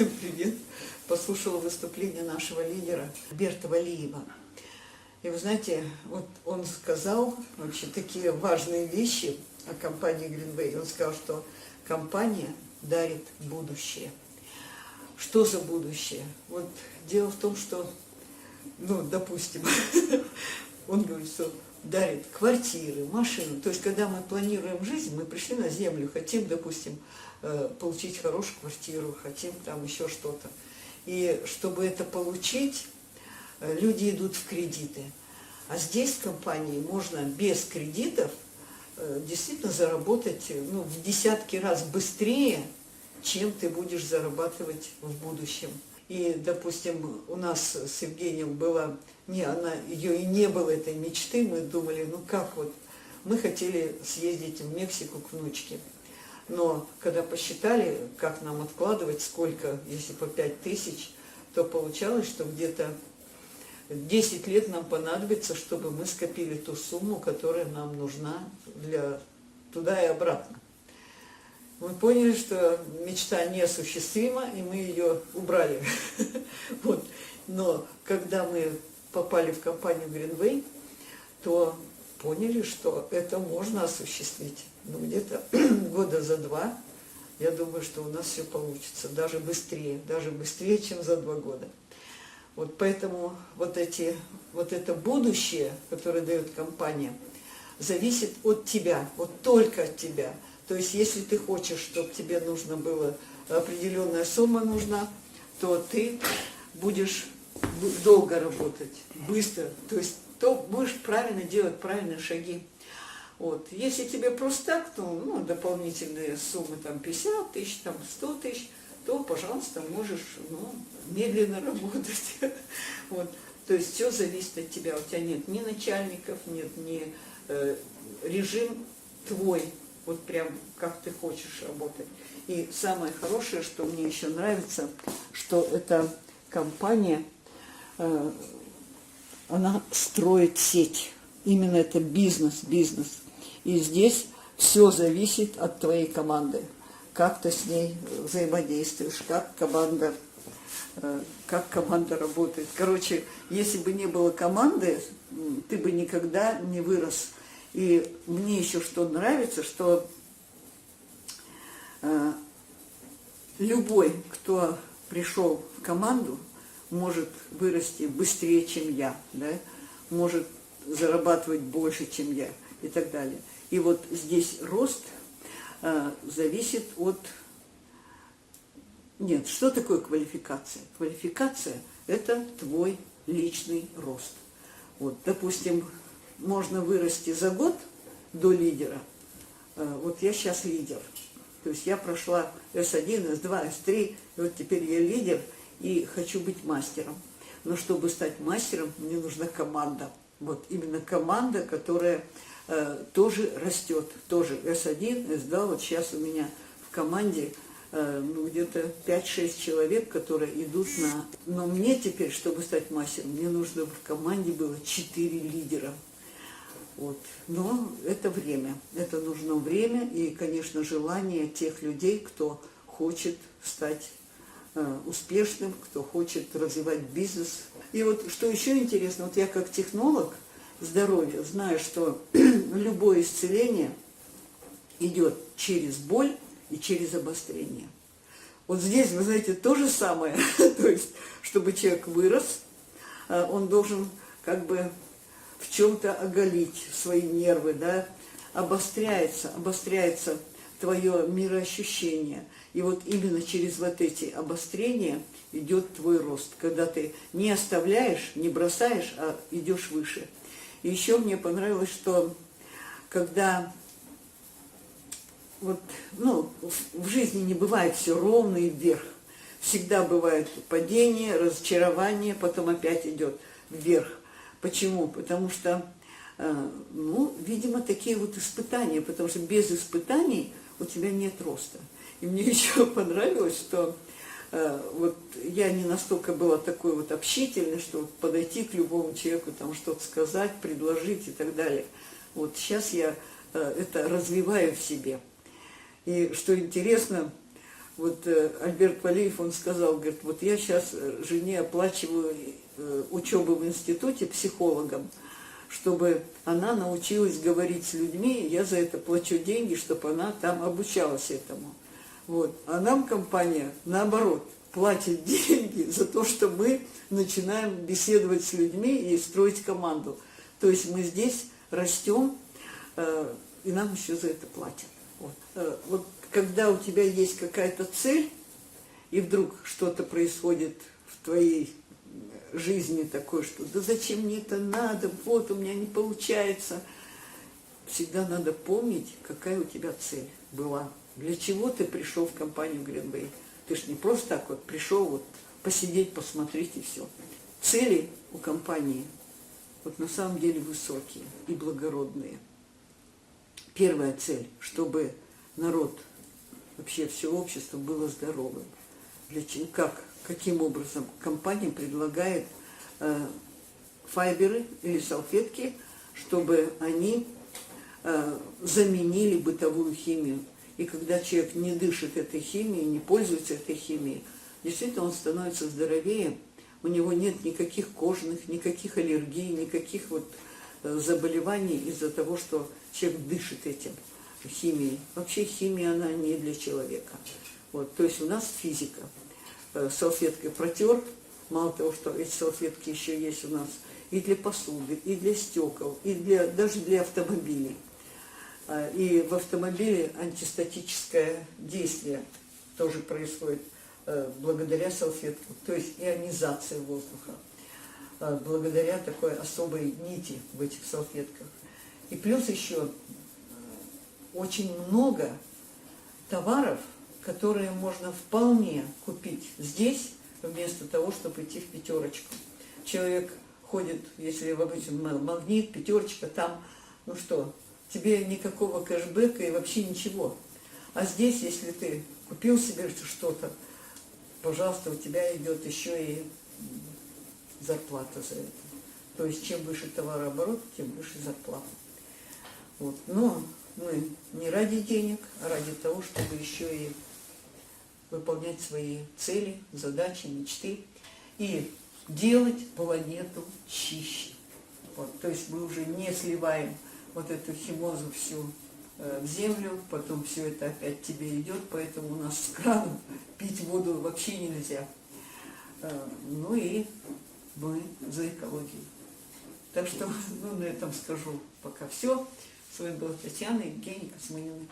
Всем привет! Послушала выступление нашего лидера Альберта Валиева. И вы знаете, вот он сказал вообще такие важные вещи о компании Greenway. Он сказал, что компания дарит будущее. Что за будущее? Вот дело в том, что, допустим, он говорит, что дарит квартиры, машины. То есть, когда мы планируем жизнь, мы пришли на землю, хотим, допустим, получить хорошую квартиру, хотим там еще что-то. И чтобы это получить, люди идут в кредиты. А здесь в компании можно без кредитов действительно заработать в десятки раз быстрее, чем ты будешь зарабатывать в будущем. И, допустим, у нас с Евгением ее и не было, этой мечты, мы думали, мы хотели съездить в Мексику к внучке. Но когда посчитали, как нам откладывать, сколько, если по 5000, то получалось, что где-то 10 лет нам понадобится, чтобы мы скопили ту сумму, которая нам нужна для туда и обратно. Мы поняли, что мечта неосуществима, и мы ее убрали. Но когда мы попали в компанию Greenway, то поняли, что это можно осуществить. Где-то года за 2, я думаю, что у нас все получится, даже быстрее, чем за 2 года. Поэтому вот это будущее, которое дает компания, зависит от тебя, только от тебя. То есть, если ты хочешь, чтобы тебе нужно было, определенная сумма нужна, то ты будешь долго работать, быстро, то будешь правильно делать правильные шаги. Если тебе просто так, то дополнительные суммы, 50 тысяч, 100 тысяч, то, пожалуйста, можешь медленно работать. То есть все зависит от тебя. У тебя нет ни начальников, нет ни режим твой, прям как ты хочешь работать. И самое хорошее, что мне еще нравится, что эта компания, она строит сеть. Именно это бизнес. И здесь все зависит от твоей команды. Как ты с ней взаимодействуешь, как команда работает. Короче, если бы не было команды, ты бы никогда не вырос. И мне еще что нравится, что любой, кто пришел в команду, может вырасти быстрее, чем я, может зарабатывать больше, чем я и так далее. И здесь рост зависит от... Нет, что такое квалификация? Квалификация – это твой личный рост. Допустим, можно вырасти за год до лидера. Я сейчас лидер. То есть я прошла S1, S2, S3, и теперь я лидер и хочу быть мастером. Но чтобы стать мастером, мне нужна команда. Именно команда, которая тоже растет. Тоже S1, S2. Сейчас у меня в команде где-то 5-6 человек, которые идут на... Но мне теперь, чтобы стать мастером, мне нужно в команде было 4 лидера. Но это время. Это нужно время и, конечно, желание тех людей, кто хочет стать успешным, кто хочет развивать бизнес. И что еще интересно, я как технолог здоровья знаю, что любое исцеление идет через боль и через обострение. Здесь, вы знаете, то же самое. То есть, чтобы человек вырос, он должен в чем-то оголить свои нервы, обостряется твое мироощущение. И именно через эти обострения идет твой рост, когда ты не оставляешь, не бросаешь, а идешь выше. И еще мне понравилось, что когда в жизни не бывает все ровно и вверх, всегда бывает падение, разочарование, потом опять идет вверх. Почему? Потому что, видимо, такие испытания, потому что без испытаний у тебя нет роста. И мне еще понравилось, что я не настолько была такой общительной, что подойти к любому человеку, что-то сказать, предложить и так далее. Сейчас я это развиваю в себе. И что интересно, Вот Альберт Валиев, он сказал, говорит, вот я сейчас жене оплачиваю учебу в институте психологом, чтобы она научилась говорить с людьми, и я за это плачу деньги, чтобы она там обучалась этому. Вот. А нам компания, наоборот, платит деньги за то, что мы начинаем беседовать с людьми и строить команду. То есть мы здесь растем, и нам еще за это платят. Вот. Вот когда у тебя есть какая-то цель, и вдруг что-то происходит в твоей жизни такое, что да зачем мне это надо, вот у меня не получается. Всегда надо помнить, какая у тебя цель была. Для чего ты пришел в компанию Green Bay? Ты ж не просто так вот пришел вот посидеть, посмотреть и все. Цели у компании вот на самом деле высокие и благородные. Первая цель, чтобы народ, вообще все общество было здоровым. Каким образом компания предлагает файберы или салфетки, чтобы они заменили бытовую химию. И когда человек не дышит этой химией, не пользуется этой химией, действительно он становится здоровее, у него нет никаких кожных, никаких аллергий, никаких вот заболеваний из-за того, что человек дышит этим химией. Вообще химия, она не для человека. Вот, то есть у нас физика. Салфеткой протер, мало того, что эти салфетки еще есть у нас и для посуды, и для стекол, и даже для автомобилей. И в автомобиле антистатическое действие тоже происходит благодаря салфеткам, то есть ионизация воздуха, благодаря такой особой нити в этих салфетках. И плюс еще очень много товаров, которые можно вполне купить здесь, вместо того, чтобы идти в пятерочку. Человек ходит, если в обычном Магнит, пятерочка, там, ну что, тебе никакого кэшбэка и вообще ничего. А здесь, если ты купил себе что-то, пожалуйста, у тебя идет еще и зарплата за это. То есть, чем выше товарооборот, тем выше зарплата. Вот. Но мы не ради денег, а ради того, чтобы еще и выполнять свои цели, задачи, мечты и делать планету чище. Вот. То есть мы уже не сливаем вот эту химозу всю в землю, потом все это опять тебе идет, поэтому у нас с крана пить воду вообще нельзя. Ну и мы за экологию. Так что на этом скажу пока все. С вами была Татьяна и Евгения Космынина.